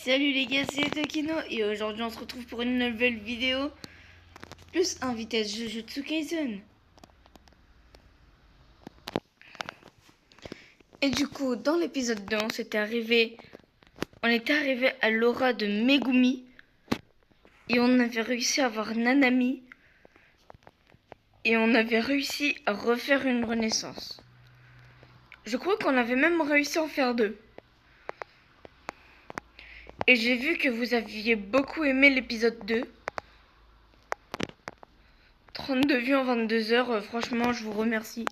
Salut les gars, c'est Takino et aujourd'hui on se retrouve pour une nouvelle vidéo plus un vitesse Jujutsu Kaisen. Et du coup, dans l'épisode 2, on était arrivé à l'aura de Megumi et on avait réussi à avoir Nanami et on avait réussi à refaire une renaissance. Je crois qu'on avait même réussi à en faire deux. Et j'ai vu que vous aviez beaucoup aimé l'épisode 2. 32 vues en 22 heures, franchement je vous remercie.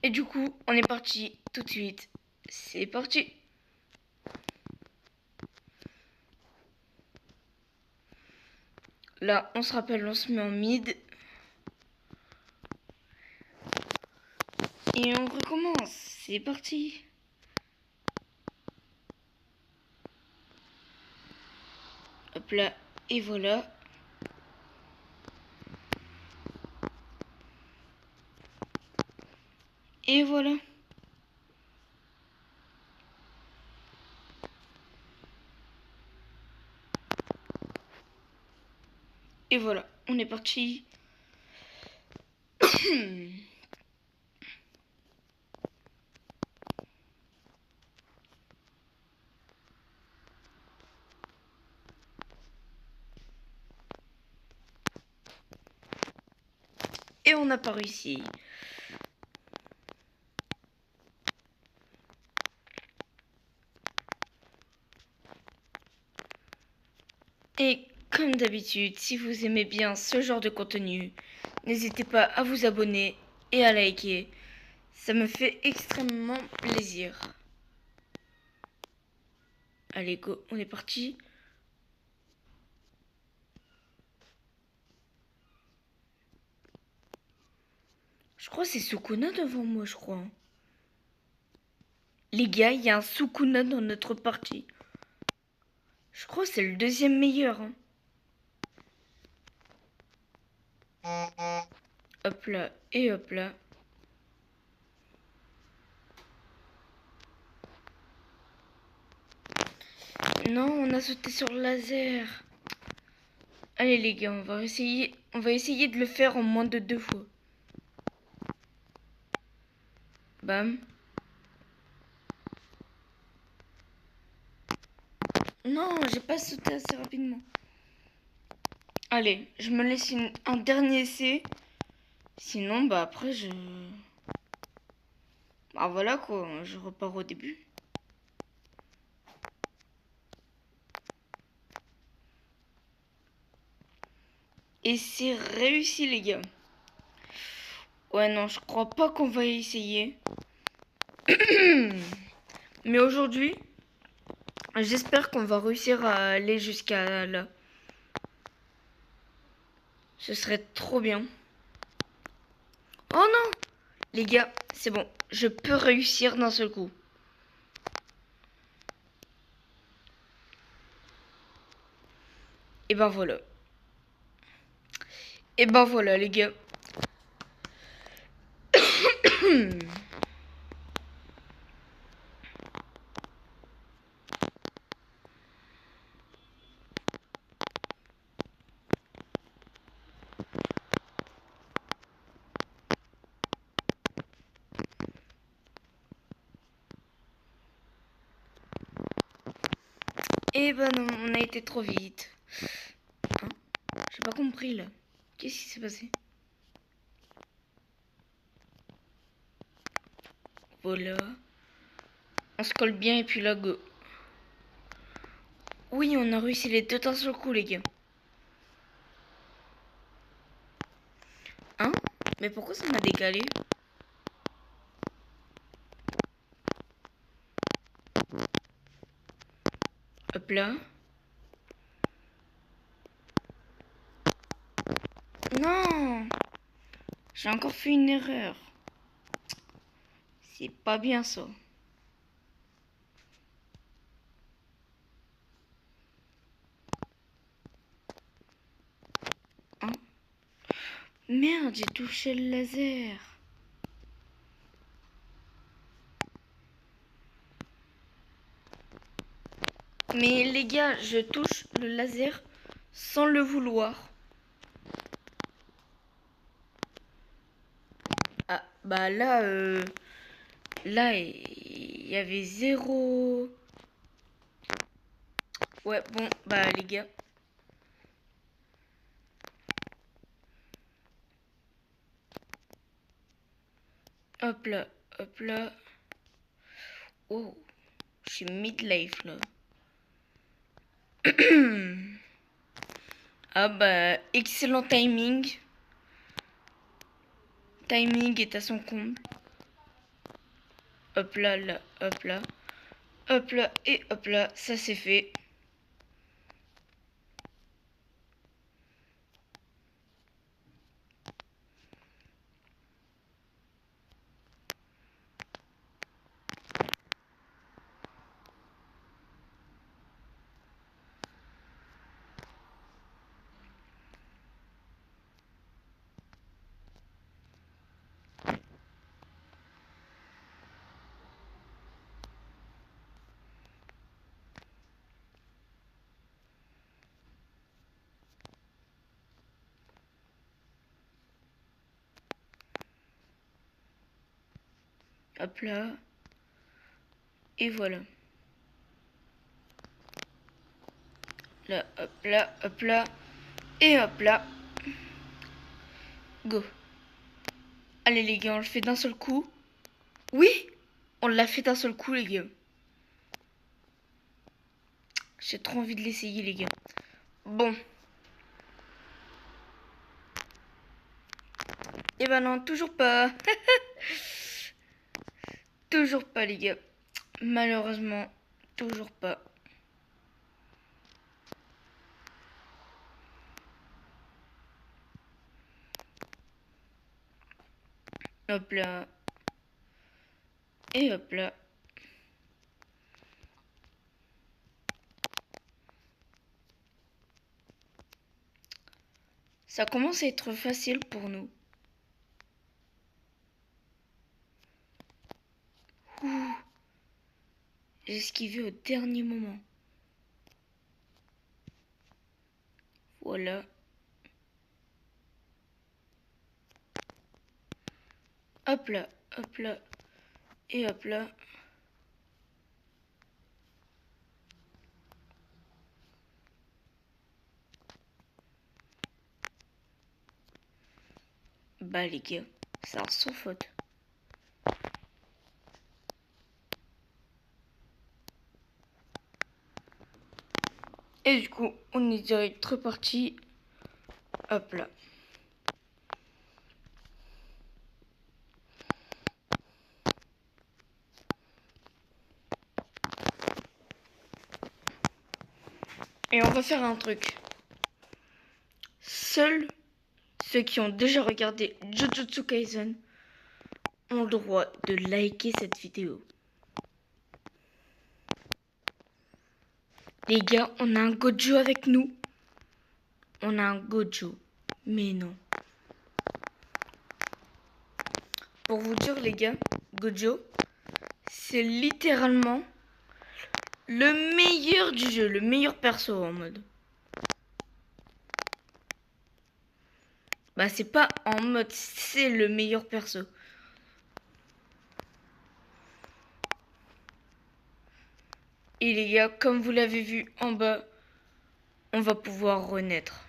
Et du coup, on est parti tout de suite. C'est parti. Là, on se rappelle, on se met en mid. Et on recommence. C'est parti. Hop là. Et voilà. Et voilà. Et voilà. On est parti. Et on n'a pas réussi. Et comme d'habitude, si vous aimez bien ce genre de contenu, n'hésitez pas à vous abonner et à liker. Ça me fait extrêmement plaisir. Allez, go, on est parti. Je crois que c'est Sukuna devant moi, je crois. Les gars, il y a un Sukuna dans notre partie. Je crois que c'est le deuxième meilleur. Hop là, et hop là. Non, on a sauté sur le laser. Allez les gars, on va essayer de le faire en moins de 2 fois. Bam. Non, j'ai pas sauté assez rapidement. Allez, je me laisse un dernier essai. Sinon, bah après, bah voilà quoi, je repars au début. Et c'est réussi les gars. Ouais non, je crois pas qu'on va essayer. Mais aujourd'hui, j'espère qu'on va réussir à aller jusqu'à là. Ce serait trop bien. Oh non! Les gars, c'est bon. Je peux réussir d'un seul coup. Et ben voilà. Et ben voilà les gars. Et ben non, on a été trop vite. Hein? J'ai pas compris là. Qu'est-ce qui s'est passé? Voilà. On se colle bien et puis là, go. Oui, on a réussi les deux d'un seul coup, les gars. Hein? Mais pourquoi ça m'a décalé? Hop là. Non! J'ai encore fait une erreur. C'est pas bien ça. Hein? Merde, j'ai touché le laser. Mais les gars, je touche le laser sans le vouloir. Ah, bah là, là, il y avait zéro. Ouais, bon, bah les gars. Hop là, hop là. Oh, je suis midlife là. Ah bah, excellent timing. Timing est à son comble. Hop là, là, hop là. Hop là, et hop là, ça c'est fait. Hop là. Et voilà. Là, hop là, hop là. Et hop là. Go. Allez les gars, on le fait d'un seul coup. Oui, on l'a fait d'un seul coup les gars. J'ai trop envie de l'essayer les gars. Bon. Et ben non, toujours pas. Toujours pas les gars. Malheureusement, toujours pas. Hop là. Et hop là. Ça commence à être facile pour nous. Ouh. J'ai esquivé au dernier moment. Voilà. Hop là, hop là. Et hop là. Bah les gars, ça sans faute. Et du coup, on est direct reparti. Hop là. Et on va faire un truc. Seuls ceux qui ont déjà regardé Jujutsu Kaisen ont le droit de liker cette vidéo. Les gars, on a un Gojo avec nous. On a un Gojo. Mais non. Pour vous dire les gars, Gojo, c'est littéralement le meilleur du jeu, le meilleur perso en mode. Bah c'est pas en mode, c'est le meilleur perso. Et les gars, comme vous l'avez vu en bas, on va pouvoir renaître.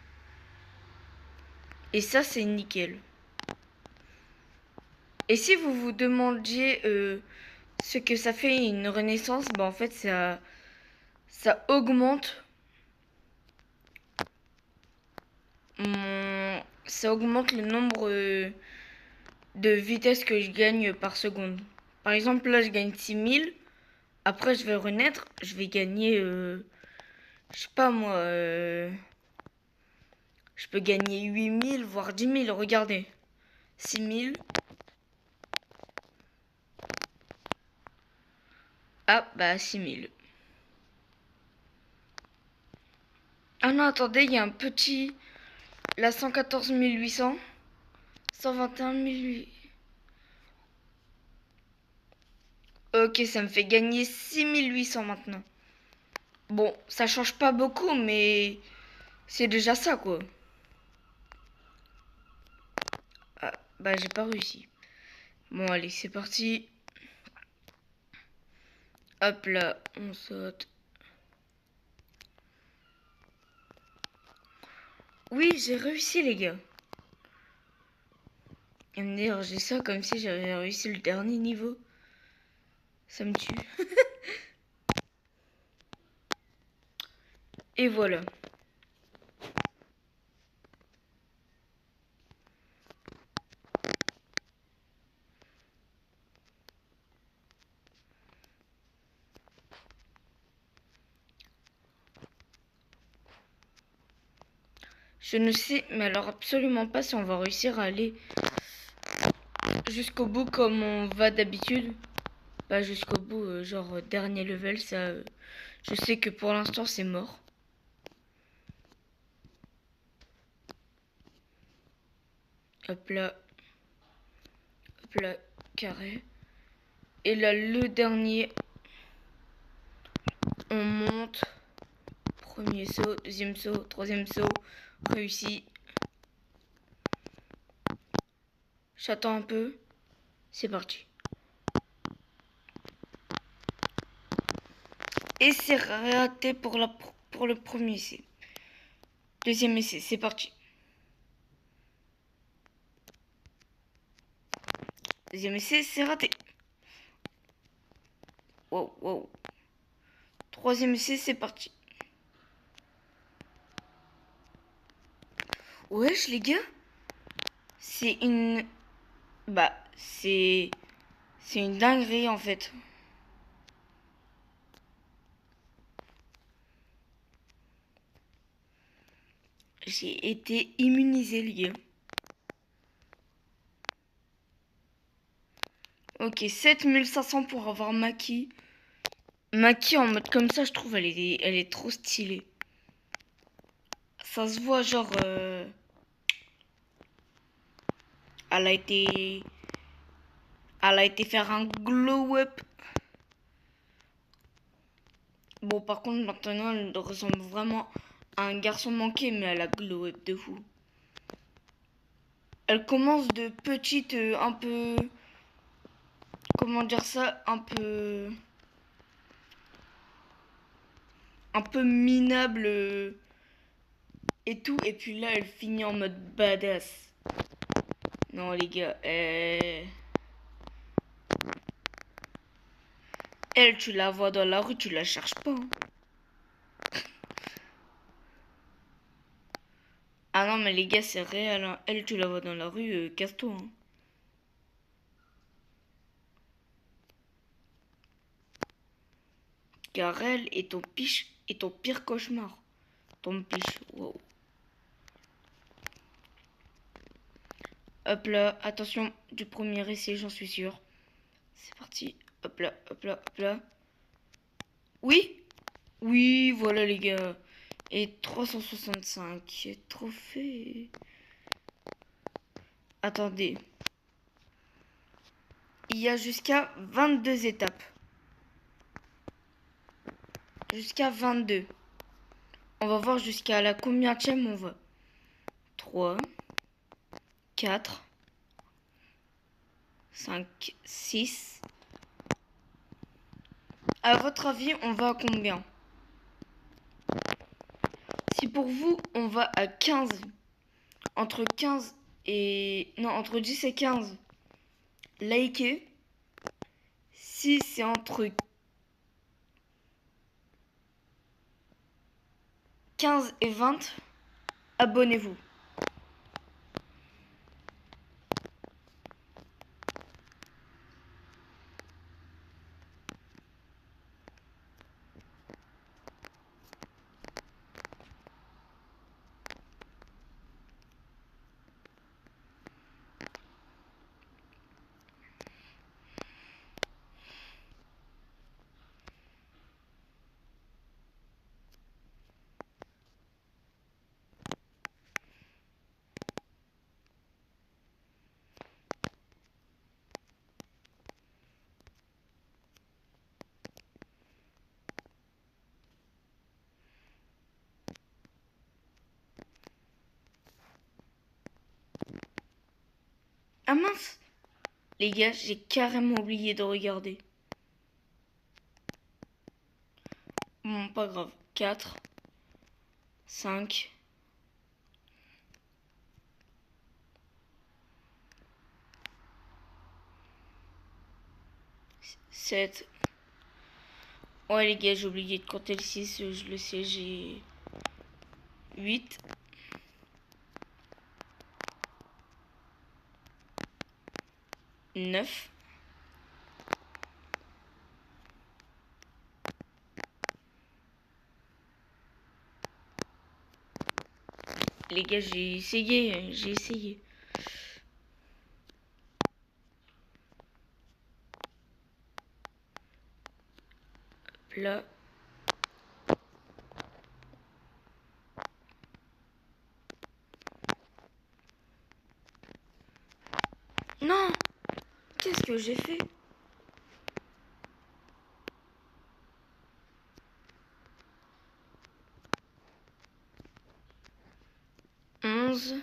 Et ça c'est nickel. Et si vous vous demandiez ce que ça fait une renaissance, bah en fait ça augmente ça augmente le nombre de vitesses que je gagne par seconde. Par exemple là je gagne 6000. Après je vais renaître, je vais gagner je sais pas moi je peux gagner 8000 voire 10 000, regardez. 6000. Ah bah 6000. Ah non attendez, il y a un petit. La 114 800. 121 008. Ok, ça me fait gagner 6800 maintenant. Bon, ça change pas beaucoup, mais c'est déjà ça, quoi. Ah, bah j'ai pas réussi. Bon, allez, c'est parti. Hop là, on saute. Oui, j'ai réussi, les gars. Et me dire, j'ai ça comme si j'avais réussi le dernier niveau. Ça me tue. Et voilà. Je ne sais, mais alors absolument pas si on va réussir à aller jusqu'au bout comme on va d'habitude. Pas jusqu'au bout, genre dernier level, ça... je sais que pour l'instant c'est mort. Hop là, carré. Et là, le dernier, on monte. Premier saut, deuxième saut, troisième saut, réussi. J'attends un peu. C'est parti. Et c'est raté pour le premier essai. Deuxième essai, c'est parti. Deuxième essai, c'est raté. Wow, wow. Troisième essai, c'est parti. Wesh, les gars. C'est une... Bah, c'est... C'est une dinguerie, en fait. J'ai été immunisé, les gars. Ok, 7500 pour avoir Maki. Maki en mode comme ça, je trouve elle est trop stylée. Ça se voit genre... elle a été... Elle a été faire un glow-up. Bon, par contre, maintenant, elle ressemble vraiment à un garçon manqué, mais elle a glow-up de fou. Elle commence de petite, un peu... Comment dire ça? Un peu minable et tout. Et puis là, elle finit en mode badass. Non, les gars, elle, tu la vois dans la rue, tu la cherches pas. Hein. Ah non, mais les gars, c'est réel. Hein. Elle, tu la vois dans la rue, casse-toi. Hein. Car elle est ton pire cauchemar. Ton piche, wow. Hop là, attention, du premier essai, j'en suis sûr. C'est parti. Hop là, hop là, hop là. Oui? Oui, voilà les gars. Et 365 trophées. Attendez. Il y a jusqu'à 22 étapes. Jusqu'à 22. On va voir jusqu'à la combienième on va. 3, 4, 5, 6. À votre avis, on va à combien? Si pour vous, on va à 15, entre 15 et... Non, entre 10 et 15, likez. Si c'est entre 15 et 20, abonnez-vous. Ah mince! Les gars, j'ai carrément oublié de regarder. Bon, pas grave. 4, 5, 7. Ouais les gars, j'ai oublié de compter le 6, je le sais, j'ai 8. 9. Les gars, j'ai essayé. Hop là. Non! Qu'est-ce que j'ai fait? Onze.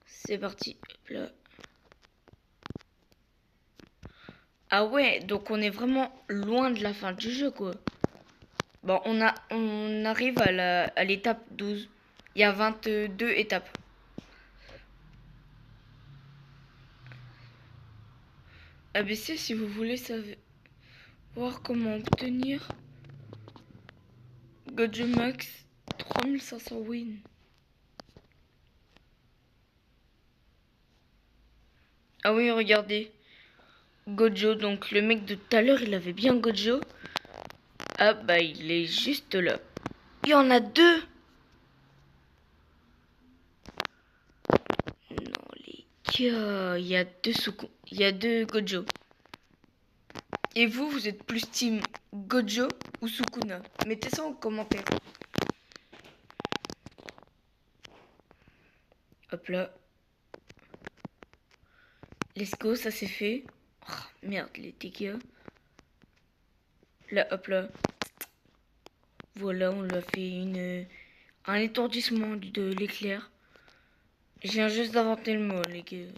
C'est parti. Hop là. Ah ouais, donc on est vraiment loin de la fin du jeu, quoi. Bon, on arrive à l'étape 12. Il y a 22 étapes. ABC si vous voulez savoir comment obtenir Gojo Max 3500 wins. Ah oui, regardez. Gojo, donc le mec de tout à l'heure, il avait bien Gojo. Ah bah il est juste là. Il y en a 2. Non les gars, il y a deux Gojo. Et vous, vous êtes plus team Gojo ou Sukuna? Mettez ça en commentaire. Hop là. Let's go, ça c'est fait. Oh, merde, les dégâts. Là, hop là. Voilà, on lui a fait un étourdissement de l'éclair. Je viens juste d'inventer le mot, les gars.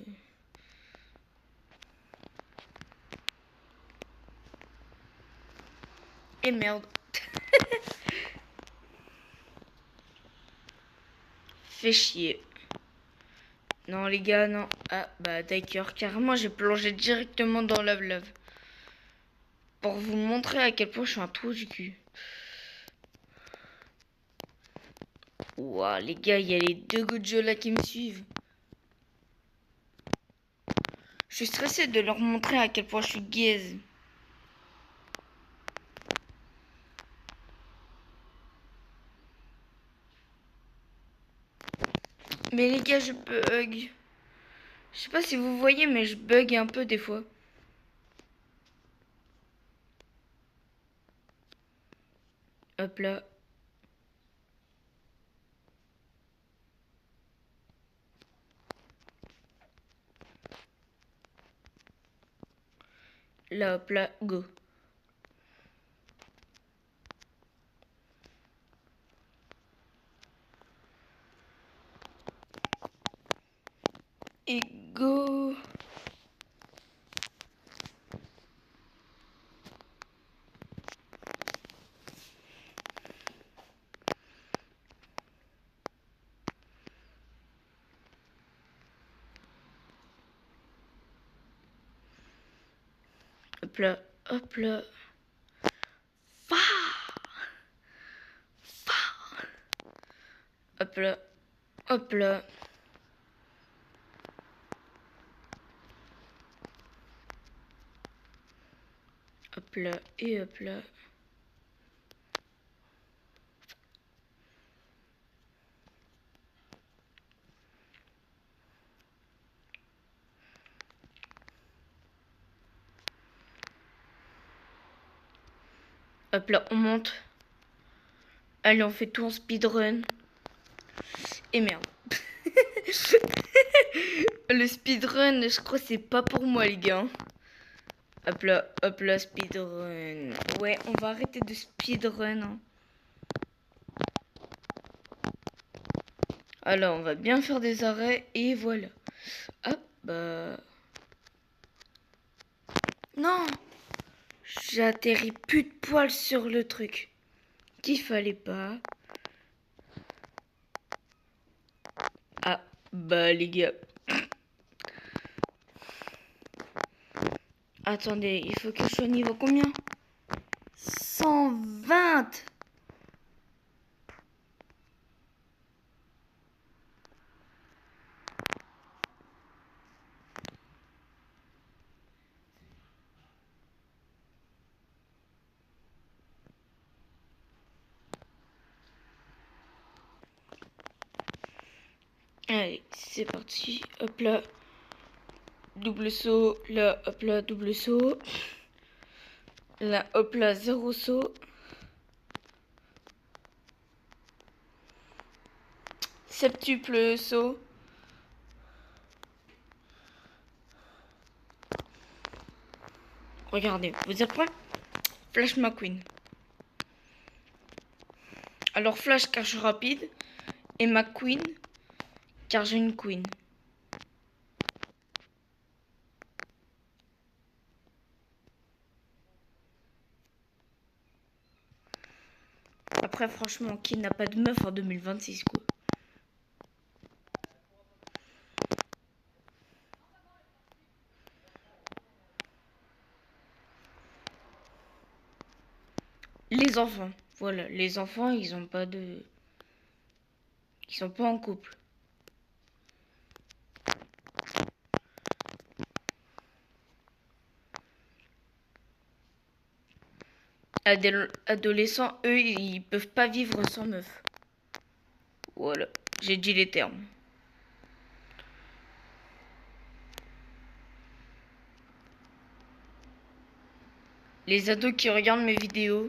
Et merde. Fait chier. Non, les gars, non. Ah, bah d'accord. Carrément, j'ai plongé directement dans la lave. Pour vous montrer à quel point je suis un trou du cul. Ouah, les gars, il y a les 2 Gojo là qui me suivent. Je suis stressé de leur montrer à quel point je suis gaze. Mais les gars, je bug. Je sais pas si vous voyez, mais je bug un peu des fois. Hop là. Là, hop là, go. Et go. Hop là, hop là. Fa. Fa. Hop là, hop là. Hop là et hop là. Hop là, on monte. Allez, on fait tout en speedrun. Et merde. Le speedrun, je crois que c'est pas pour moi, les gars. Hop là, speedrun. Ouais, on va arrêter de speedrun. Hein. Alors, on va bien faire des arrêts et voilà. Hop, bah... Non! J'ai atterri plus de poils sur le truc. Qu'il fallait pas. Ah, bah les gars. Attendez, il faut que je sois niveau combien? 120! Allez, c'est parti. Hop là. Double saut. Là, hop là, double saut. Là, hop là, zéro saut. Septuple saut. Regardez, vous êtes prêts? Flash McQueen. Alors Flash car je suis rapide. Et McQueen car j'ai une queen. Après franchement, qui n'a pas de meuf en 2026 quoi? Les enfants. Voilà, les enfants, ils ont pas de... Ils sont pas en couple. Adolescents, eux, ils peuvent pas vivre sans meuf. Voilà, j'ai dit les termes. Les ados qui regardent mes vidéos,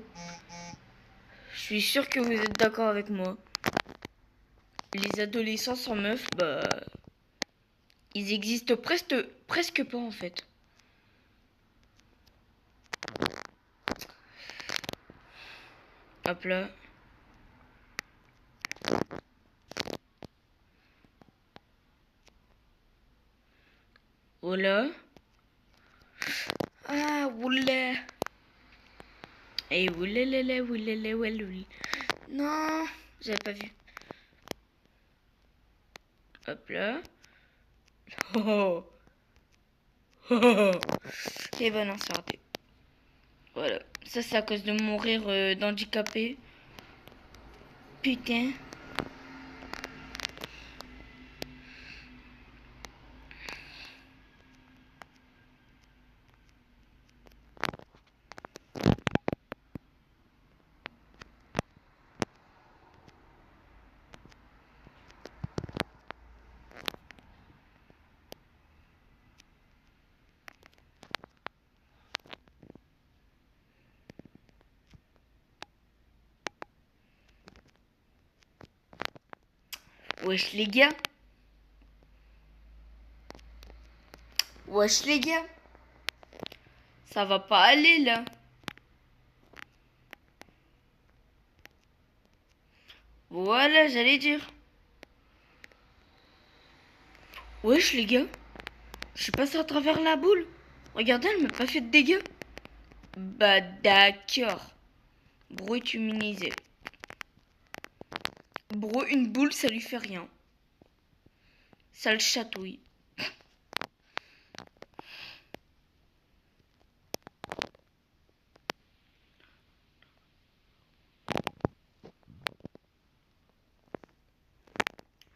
je suis sûr que vous êtes d'accord avec moi. Les adolescents sans meuf, bah... Ils existent presque pas en fait. Hop là. Voilà. Ah, oula. Et oulala, oulala, oulala. Non, j'avais pas vu. Hop là. Oh oh. Oh oh. Et bah non, c'est raté. Voilà. Ça, c'est à cause de mon rire d'handicapé. Putain. Wesh les gars. Wesh les gars. Ça va pas aller là. Voilà, j'allais dire. Wesh les gars. Je suis passé à travers la boule. Regardez, elle m'a pas fait de dégâts. Bah d'accord. Bro est immunisé. Bro, une boule, ça lui fait rien. Ça le chatouille.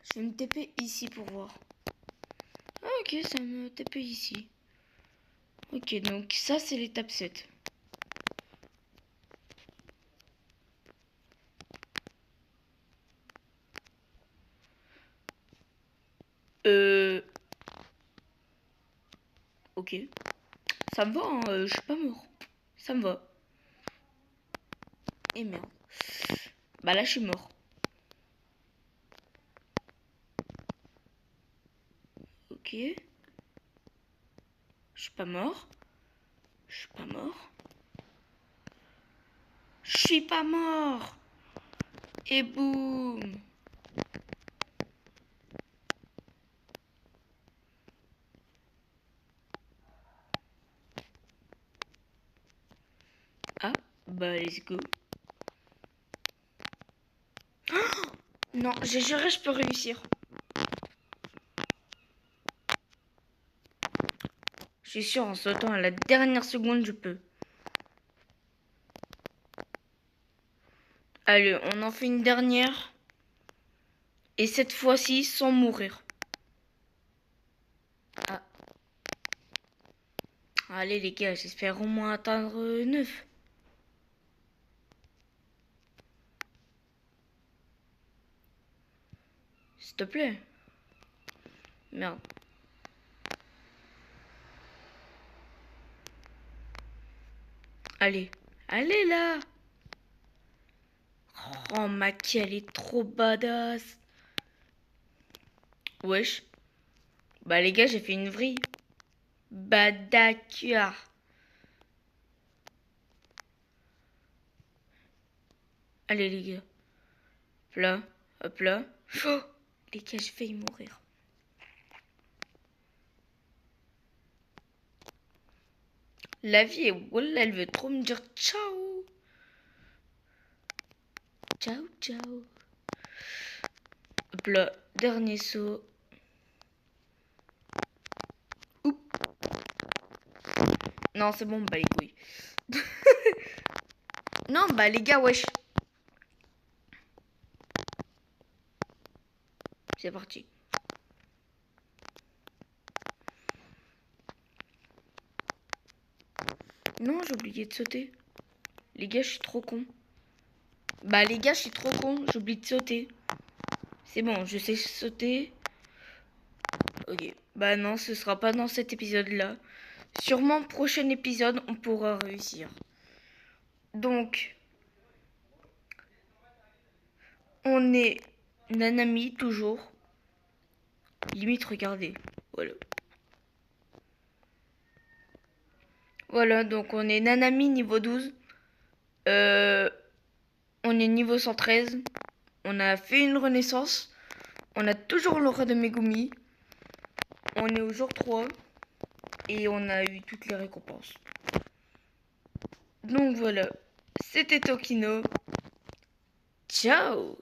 Je vais me taper ici pour voir. Ah ok, ça me tape ici. Ok, donc ça c'est l'étape 7. Ok. Ça me va, hein, je suis pas mort. Ça me va. Et merde. Bah là je suis mort. Ok. Je suis pas mort. Je suis pas mort. Je suis pas mort. Et boum. Bah, let's go. Oh non, j'ai juré, je peux réussir. Je suis sûr, en sautant à la dernière seconde, je peux. Allez, on en fait une dernière. Et cette fois-ci, sans mourir. Ah. Allez les gars, j'espère au moins atteindre 9. S'il te plaît. Merde. Allez. Allez là. Oh, Maki, elle est trop badass. Wesh. Bah les gars, j'ai fait une vrille. Bah d'accord. Allez les gars. Hop là. Hop là. Oh, les gars, j'ai failli mourir. La vie est wallah, elle veut trop me dire ciao. Ciao, ciao. Hop là, dernier saut. Oups. Non, c'est bon, bah les couilles. Non, bah les gars, wesh. C'est parti. Non, j'ai oublié de sauter. Les gars, je suis trop con. Bah les gars, je suis trop con. J'oublie de sauter. C'est bon, je sais sauter. Ok. Bah non, ce sera pas dans cet épisode-là. Sûrement, prochain épisode, on pourra réussir. Donc, on est Nanami toujours. Limite, regardez. Voilà. Voilà, donc on est Nanami niveau 12. On est niveau 113. On a fait une renaissance. On a toujours l'aura de Megumi. On est au jour 3. Et on a eu toutes les récompenses. Donc voilà. C'était Tokino. Ciao!